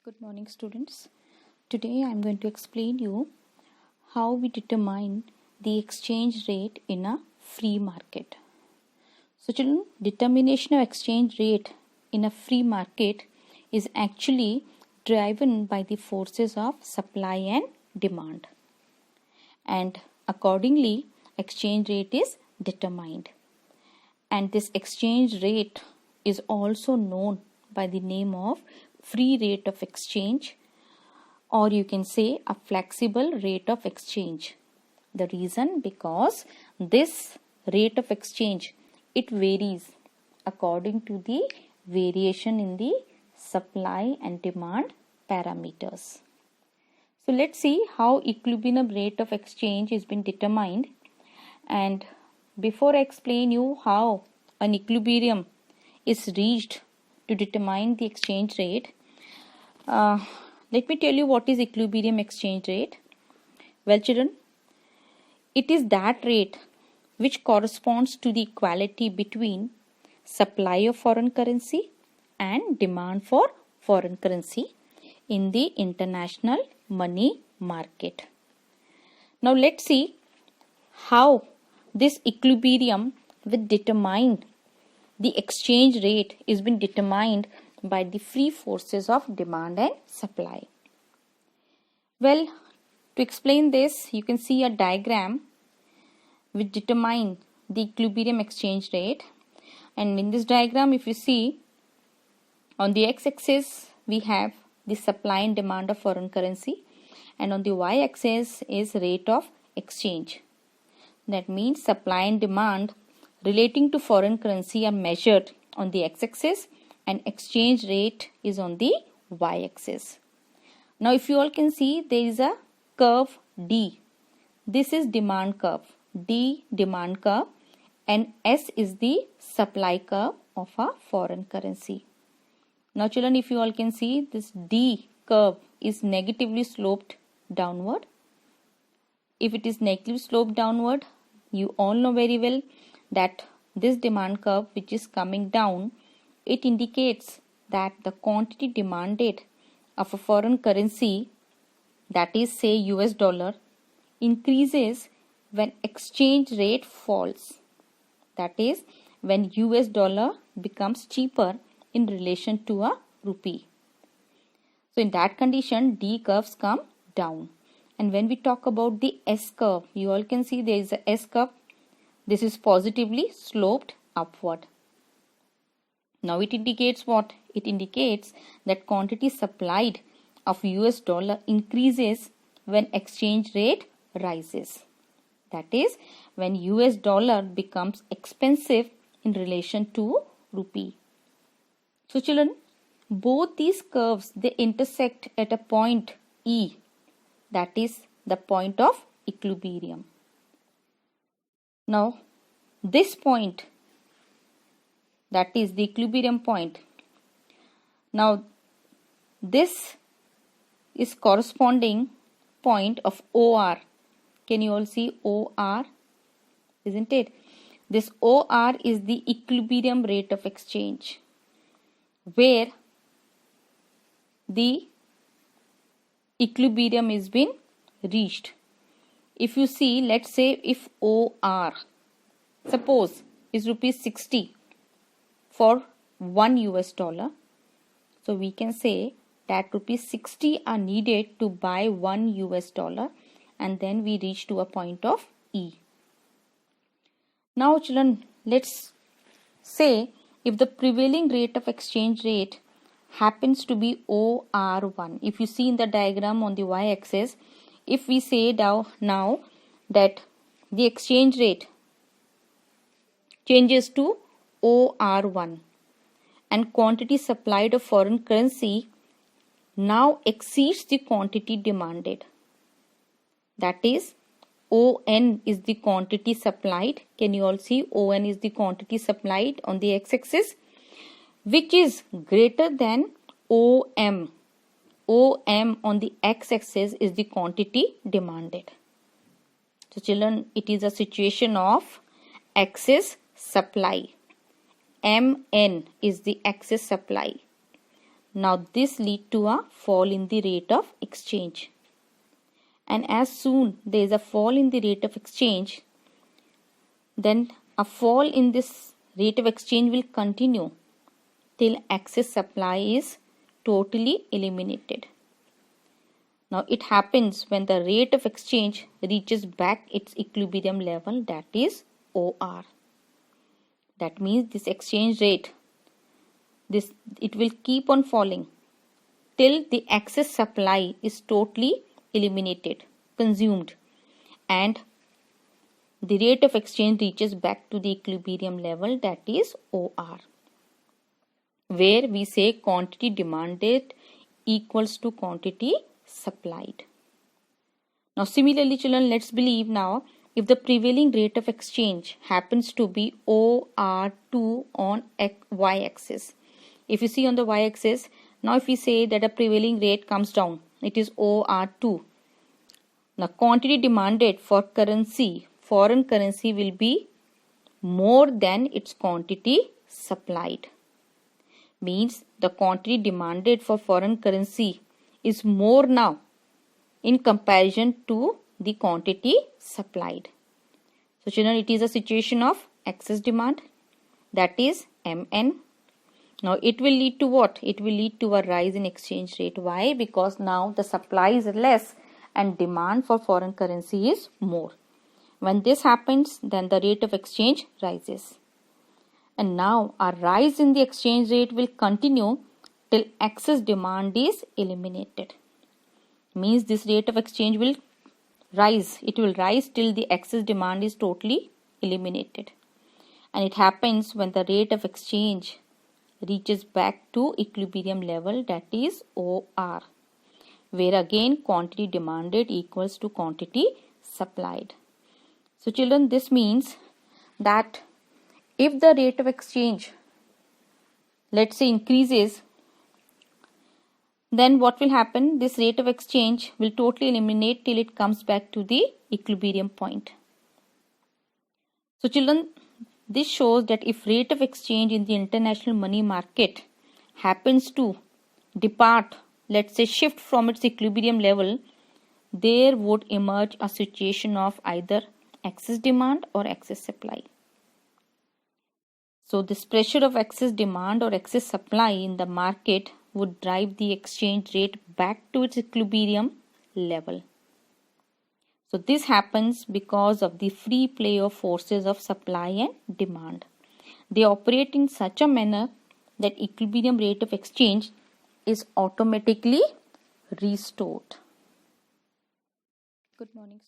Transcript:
Good morning, students. Today I am going to explain you how we determine the exchange rate in a free market. So children, determination of exchange rate in a free market is actually driven by the forces of supply and demand. And accordingly, exchange rate is determined. And this exchange rate is also known by the name of free rate of exchange, or you can say a flexible rate of exchange. The reason, because this rate of exchange, it varies according to the variation in the supply and demand parameters. So let's see how equilibrium rate of exchange has been determined. And before I explain you how an equilibrium is reached to determine the exchange rate, let me tell you what is equilibrium exchange rate. Well children, it is that rate which corresponds to the equality between supply of foreign currency and demand for foreign currency in the international money market. Now let's see how this equilibrium will determine the exchange rate is been determined by the free forces of demand and supply. Well, to explain this, you can see a diagram which determine the equilibrium exchange rate. And in this diagram, if you see, on the x-axis we have the supply and demand of foreign currency, and on the y-axis is rate of exchange. That means supply and demand relating to foreign currency are measured on the x-axis and exchange rate is on the y-axis. Now if you all can see, there is a curve D. This is demand curve. D demand curve and S is the supply curve of a foreign currency. Now children, if you all can see, this D curve is negatively sloped downward. If it is negatively sloped downward, you all know very well that this demand curve which is coming down, it indicates that the quantity demanded of a foreign currency, that is say US dollar, increases when exchange rate falls. That is when US dollar becomes cheaper in relation to a rupee. So in that condition, D curves come down. And when we talk about the S curve, you all can see there is a S curve. This is positively sloped upward. Now it indicates what? It indicates that quantity supplied of US dollar increases when exchange rate rises. That is when US dollar becomes expensive in relation to rupee. So children, both these curves, they intersect at a point E, that is the point of equilibrium. Now this point, that is the equilibrium point. Now this is corresponding point of OR. Can you all see OR? Isn't it? This OR is the equilibrium rate of exchange, where the equilibrium is been reached. If you see, let's say if OR, suppose is rupees 60 for 1 US dollar. So we can say that rupees 60 are needed to buy 1 US dollar, and then we reach to a point of E. Now children, let's say if the prevailing rate of exchange rate happens to be OR1. If you see in the diagram on the y-axis, if we say now that the exchange rate changes to OR1 and quantity supplied of foreign currency now exceeds the quantity demanded. That is ON is the quantity supplied. Can you all see? ON is the quantity supplied on the x-axis, which is greater than OM. OM on the x-axis is the quantity demanded. So children, it is a situation of excess supply. MN is the excess supply. Now this lead to a fall in the rate of exchange. And as soon there is a fall in the rate of exchange, then a fall in this rate of exchange will continue till excess supply is totally eliminated. Now it happens when the rate of exchange reaches back its equilibrium level, that is OR. That means this exchange rate, it will keep on falling till the excess supply is totally eliminated, consumed, and the rate of exchange reaches back to the equilibrium level, that is OR, where we say quantity demanded equals to quantity supplied. Now similarly children, let's believe now if the prevailing rate of exchange happens to be OR2 on y-axis. If you see on the y-axis, now if we say that the prevailing rate comes down, it is OR2. Now quantity demanded for foreign currency will be more than its quantity supplied. Means the quantity demanded for foreign currency is more now in comparison to the quantity supplied. So children, it is a situation of excess demand, that is MN. Now it will lead to what? It will lead to a rise in exchange rate. Why? Because now the supply is less and demand for foreign currency is more. When this happens, then the rate of exchange rises. And now a rise in the exchange rate will continue till excess demand is eliminated. Means this rate of exchange will rise. It will rise till the excess demand is totally eliminated. And it happens when the rate of exchange reaches back to equilibrium level, that is OR, where again quantity demanded equals to quantity supplied. So children, this means that if the rate of exchange, let's say, increases, then what will happen? This rate of exchange will totally eliminate till it comes back to the equilibrium point. So children, this shows that if rate of exchange in the international money market happens to depart, let's say shift from its equilibrium level, there would emerge a situation of either excess demand or excess supply. So this pressure of excess demand or excess supply in the market would drive the exchange rate back to its equilibrium level. So this happens because of the free play of forces of supply and demand. They operate in such a manner that equilibrium rate of exchange is automatically restored. Good morning.